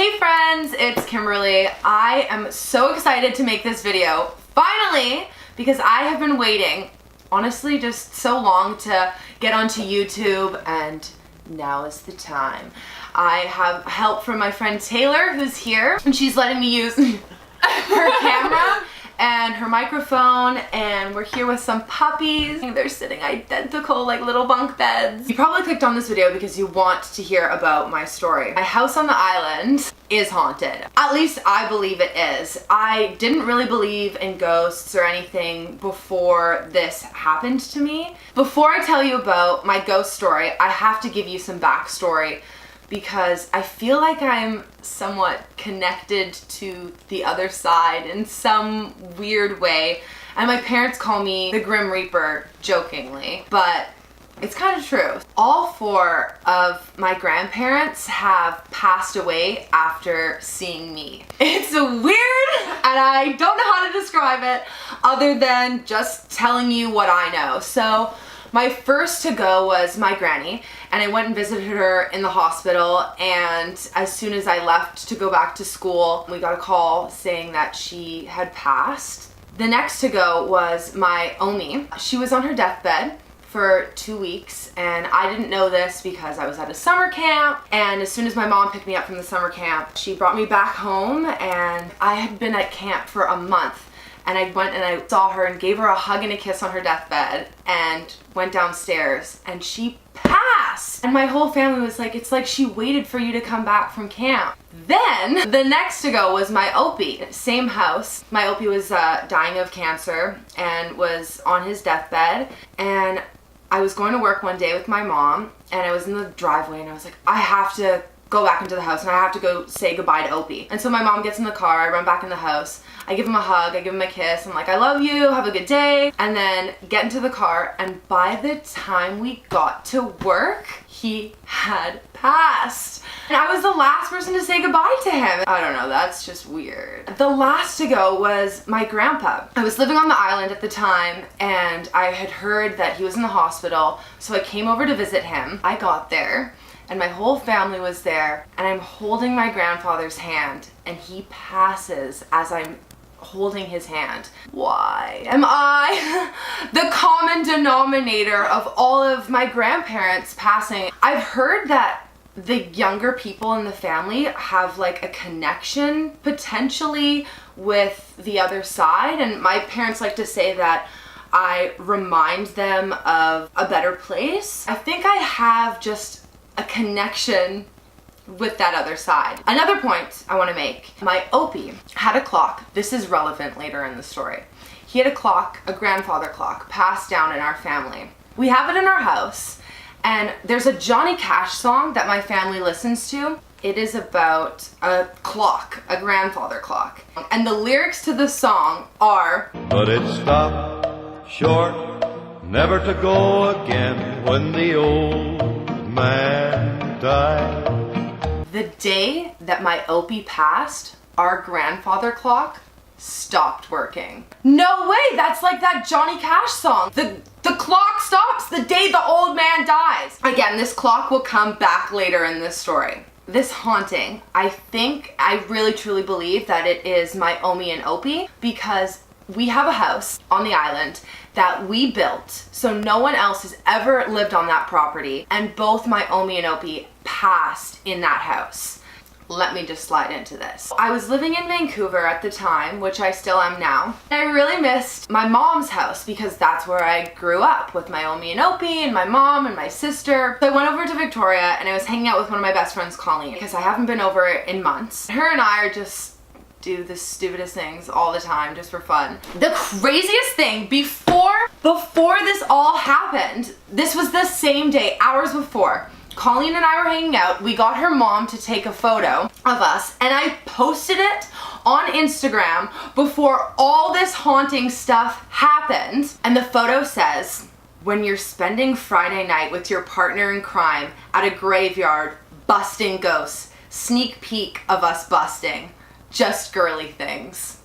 Hey friends, it's Kimberly. I am so excited to make this video, finally, because I have been waiting, honestly, just so long to get onto YouTube, and now is the time. I have help from my friend Taylor, who's here, and she's letting me use her camera and her microphone, and we're here with some puppies. They're sitting identical like little bunk beds. You probably clicked on this video because you want to hear about my story. My house on the island is haunted. At least I believe it is. I didn't really believe in ghosts or anything before this happened to me. Before I tell you about my ghost story, I have to give you some backstory, because I feel like I'm somewhat connected to the other side in some weird way. And my parents call me the Grim Reaper, jokingly, but it's kind of true. All four of my grandparents have passed away after seeing me. It's weird, and I don't know how to describe it other than just telling you what I know. So my first to go was my granny, and I went and visited her in the hospital, and as soon as I left to go back to school, we got a call saying that she had passed. The next to go was my Omi. She was on her deathbed for 2 weeks, and I didn't know this because I was at a summer camp, and as soon as my mom picked me up from the summer camp, she brought me back home, and I had been at camp for a month. And I went and I saw her and gave her a hug and a kiss on her deathbed and went downstairs, and she passed. And my whole family was like, it's like she waited for you to come back from camp. Then the next to go was my Opie. Same house. My Opie was dying of cancer and was on his deathbed, and I was going to work one day with my mom, and I was in the driveway, and I was like, I have to go back into the house and I have to go say goodbye to Opie. And so my mom gets in the car, I run back in the house, I give him a hug, I give him a kiss, I'm like, I love you, have a good day, and then get into the car, and by the time we got to work, he had passed. And I was the last person to say goodbye to him. I don't know, that's just weird. The last to go was my grandpa. I was living on the island at the time, and I had heard that he was in the hospital, so I came over to visit him. I got there, and my whole family was there, and I'm holding my grandfather's hand, and he passes as I'm holding his hand. Why am I the common denominator of all of my grandparents passing? I've heard that the younger people in the family have like a connection potentially with the other side, and my parents like to say that I remind them of a better place. I think I have just a connection with that other side. Another point I want to make, my Opie had a clock. This is relevant later in the story. He had a clock, a grandfather clock, passed down in our family. We have it in our house, and there's a Johnny Cash song that my family listens to. It is about a clock, a grandfather clock. And the lyrics to the song are, but it stopped short, never to go again when the old man died. The day that my Opie passed, our grandfather clock stopped working. No way, that's like that Johnny Cash song. The clock stops the day the old man dies. Again, this clock will come back later in this story. This haunting, I really truly believe that it is my Omi and Opie, because we have a house on the island that we built, so no one else has ever lived on that property, and both my Omi and Opie passed in that house. Let me just slide into this. I was living in Vancouver at the time, which I still am now. I really missed my mom's house because that's where I grew up with my Omi and Opie and my mom and my sister. So I went over to Victoria, and I was hanging out with one of my best friends, Colleen, because I haven't been over in months. Her and I are just do the stupidest things all the time just for fun. The craziest thing, before this all happened, this was the same day, hours before, Colleen and I were hanging out. We got her mom to take a photo of us, and I posted it on Instagram before all this haunting stuff happened. And the photo says, when you're spending Friday night with your partner in crime at a graveyard busting ghosts, sneak peek of us busting. Just girly things.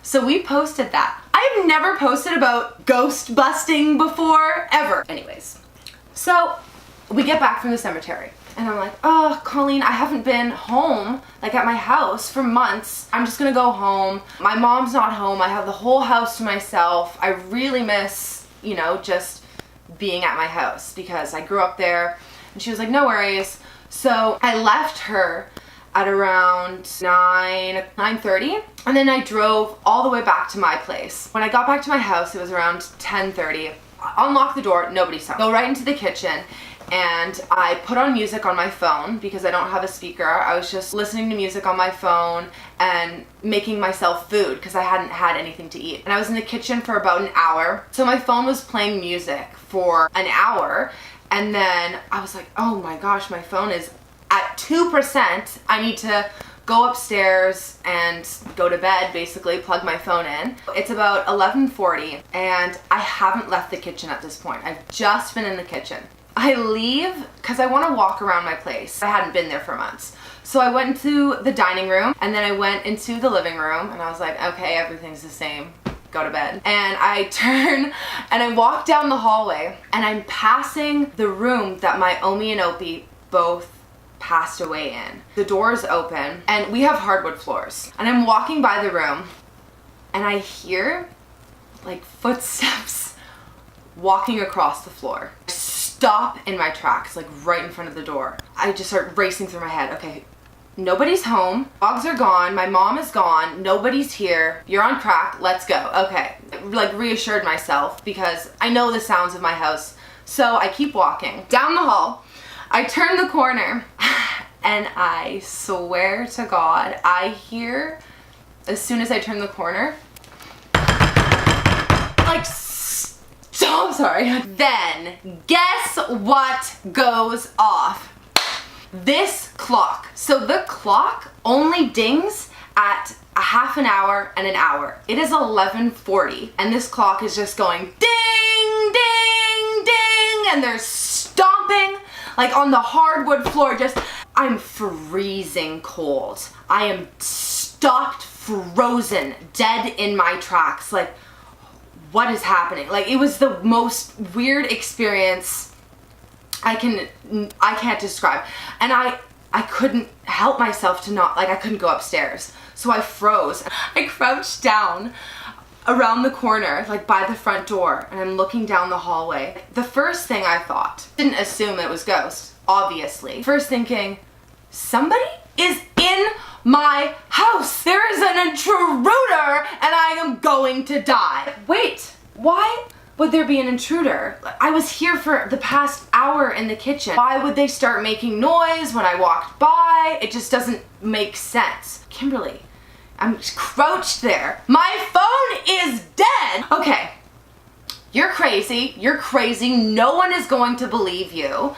So we posted that. I've never posted about ghost busting before, ever. Anyways, so we get back from the cemetery. And I'm like, oh, Colleen, I haven't been home, like at my house for months. I'm just gonna go home. My mom's not home. I have the whole house to myself. I really miss, you know, just being at my house because I grew up there. And she was like, no worries. So I left her at around 9:30, and then I drove all the way back to my place. When I got back to my house, it was around 10:30. Unlock the door, nobody's home. Go right into the kitchen, and I put on music on my phone because I don't have a speaker. I was just listening to music on my phone and making myself food because I hadn't had anything to eat. And I was in the kitchen for about an hour. So my phone was playing music for an hour, and then I was like, oh my gosh, my phone is at 2%. I need to go upstairs and go to bed, basically, plug my phone in. It's about 11:40 and I haven't left the kitchen at this point. I've just been in the kitchen. I leave because I want to walk around my place. I hadn't been there for months. So I went into the dining room and then I went into the living room and I was like, okay, everything's the same. Go to bed. And I turn and I walk down the hallway and I'm passing the room that my Omi and Opie both passed away in. The door is open and we have hardwood floors. And I'm walking by the room and I hear like footsteps walking across the floor. Stop in my tracks, like right in front of the door. I just start racing through my head. Okay, nobody's home. Dogs are gone. My mom is gone. Nobody's here. You're on crack. Let's go. Okay. Like reassured myself because I know the sounds of my house. So I keep walking down the hall. I turn the corner and I swear to God, I hear, as soon as I turn the corner, like, so sorry. Then, guess what goes off? This clock. So the clock only dings at a half an hour and an hour. It is 11:40 and this clock is just going ding, ding, ding, and there's stomping like on the hardwood floor. Just, I'm freezing cold. I am stopped, frozen, dead in my tracks. Like, what is happening? Like, it was the most weird experience I can't describe. And I couldn't help myself to not, like, I couldn't go upstairs. So I froze. I crouched down around the corner, like by the front door, and I'm looking down the hallway. The first thing I thought, didn't assume it was ghosts, obviously. First thinking, somebody is in my house. There is an intruder and I am going to die. Wait, why would there be an intruder? I was here for the past hour in the kitchen. Why would they start making noise when I walked by? It just doesn't make sense. Kimberly, I'm crouched there. My phone is dead. Okay, you're crazy. You're crazy. No one is going to believe you.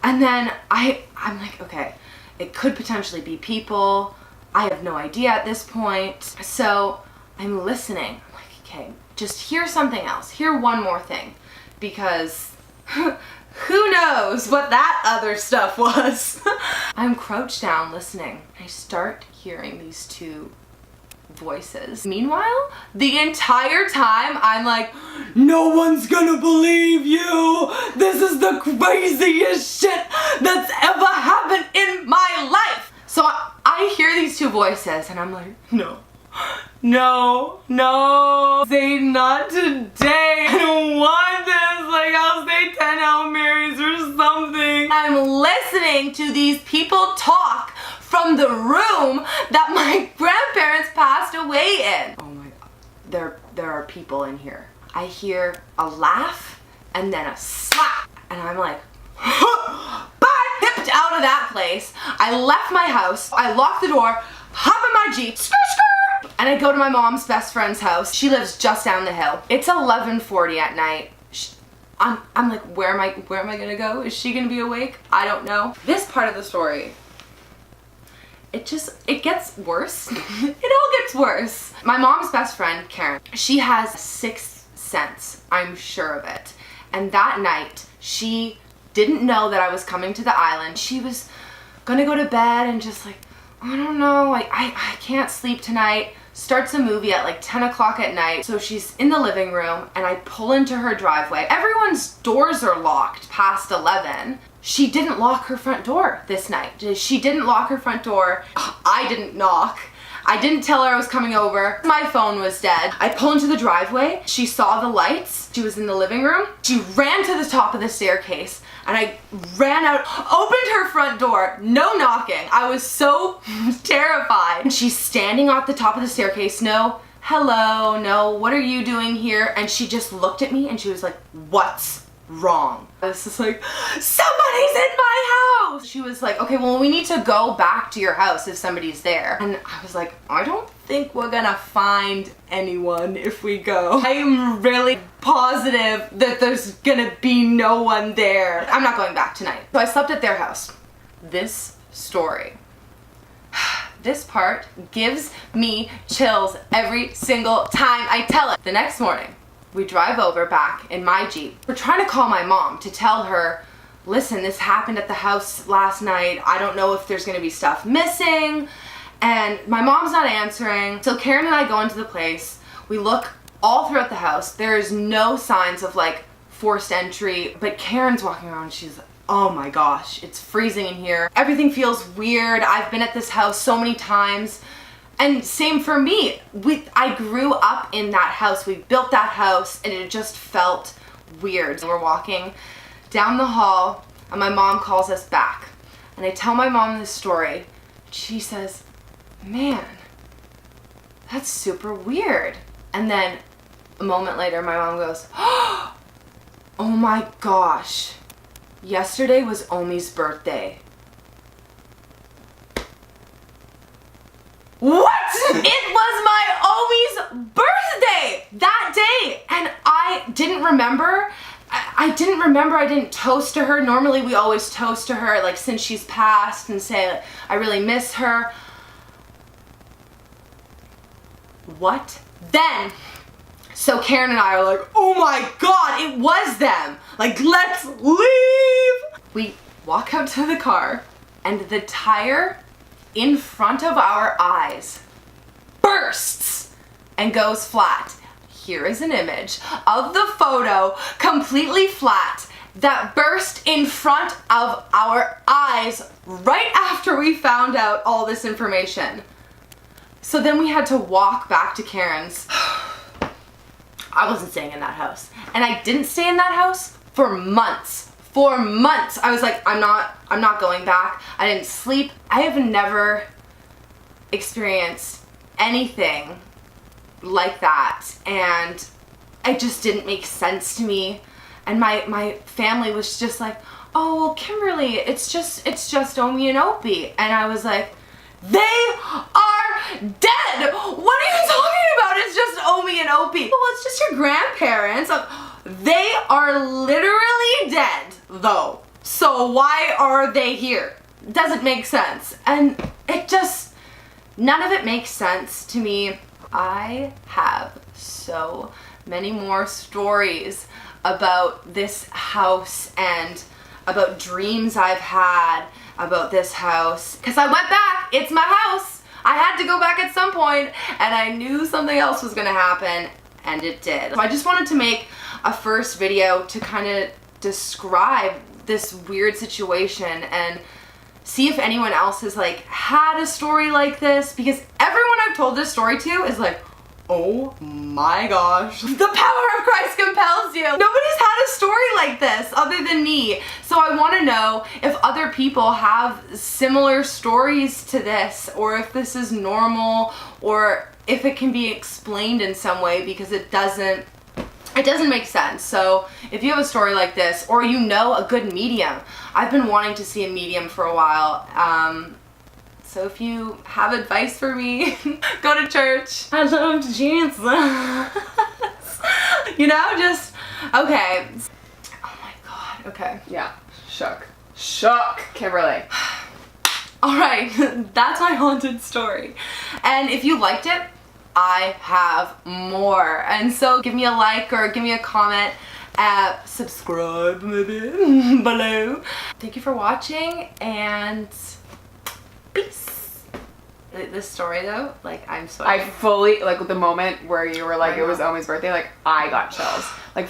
And then I'm like, okay, it could potentially be people. I have no idea at this point. So I'm listening. I'm like, okay, just hear something else. Hear one more thing. Because who knows what that other stuff was. I'm crouched down listening. I start hearing these two voices. Meanwhile, the entire time I'm like, no one's gonna believe you. This is the craziest shit that's ever happened in my life. So I hear these two voices and I'm like, no, say not today. I don't want this. Like, I'll say 10 Hail Marys or something. I'm listening to these people talk from the room that my grandparents passed away in. Oh my God, there are people in here. I hear a laugh and then a slap and I'm like, hipped out of that place. I left my house, I locked the door, hop in my Jeep, and I go to my mom's best friend's house. She lives just down the hill. It's 11:40 at night. I'm like, where am I gonna go? Is she gonna be awake? I don't know. This part of the story, it gets worse. It all gets worse. My mom's best friend, Karen, she has a sixth sense. I'm sure of it. And that night, she didn't know that I was coming to the island. She was gonna go to bed and just like, I don't know, I can't sleep tonight. Starts a movie at like 10 o'clock at night. So she's in the living room and I pull into her driveway. Everyone's doors are locked past 11. she didn't lock her front door this night. She didn't lock her front door. I didn't knock. I didn't tell her I was coming over. My phone was dead. I pull into the driveway. She saw the lights. She was in the living room. She ran to the top of the staircase and I ran out, opened her front door, no knocking. I was so terrified. And she's standing at the top of the staircase. No, hello, no, what are you doing here? And she just looked at me and she was like, what's wrong? I was just like, somebody's in my house! She was like, okay, well, we need to go back to your house if somebody's there. And I was like, I don't think we're gonna find anyone if we go. I'm really positive that there's gonna be no one there. I'm not going back tonight. So I slept at their house. This story, this part gives me chills every single time I tell it. The next morning, we drive over back in my Jeep. We're trying to call my mom to tell her, listen, this happened at the house last night. I don't know if there's gonna be stuff missing. And my mom's not answering. So Karen and I go into the place. We look all throughout the house. There is no signs of like forced entry, but Karen's walking around. She's like, oh my gosh, it's freezing in here. Everything feels weird. I've been at this house so many times. And same for me. I grew up in that house. We built that house and it just felt weird. We're walking down the hall and my mom calls us back. And I tell my mom this story. She says, man, that's super weird. And then a moment later, my mom goes, oh my gosh, yesterday was Omi's birthday. What? It was my Omi's birthday that day. And I didn't remember. I didn't toast to her. Normally we always toast to her like since she's passed and say like, I really miss her. What? Then, so Karen and I are like, oh my God, it was them. Like, let's leave. We walk out to the car and the tire in front of our eyes bursts and goes flat. Here is an image of the photo completely flat that burst in front of our eyes right after we found out all this information. So then we had to walk back to Karen's. I wasn't staying in that house. And I didn't stay in that house for months. For months. I was like, I'm not going back. I didn't sleep. I have never experienced anything like that. And it just didn't make sense to me. And my family was just like, oh, well, Kimberly, it's just Omi and Opie. And I was like, they are dead! What are you talking about? It's just Omi and Opie. Well, it's just your grandparents. They are literally dead, though. So why are they here? Doesn't make sense. And it just, none of it makes sense to me. I have so many more stories about this house and about dreams I've had about this house. Because I went back, it's my house. I had to go back at some point and I knew something else was gonna happen and it did. So I just wanted to make a first video to kind of describe this weird situation and see if anyone else has like had a story like this, because everyone I've told this story to is like, oh my gosh, the power of Christ compels you. Nobody's had a story like this other than me. So I want to know if other people have similar stories to this, or if this is normal, or if it can be explained in some way, because it doesn't make sense. So if you have a story like this, or you know a good medium, I've been wanting to see a medium for a while. So if you have advice for me, go to church. I love Jesus. You know, just, okay. Oh my God, okay. Yeah, shook, Kimberly. All right, that's my haunted story. And if you liked it, I have more. And so give me a like or give me a comment. Subscribe maybe below. Thank you for watching and peace. This story though, like I'm so. I fully, like the moment where you were like, it was Omi's birthday, like I got chills. Like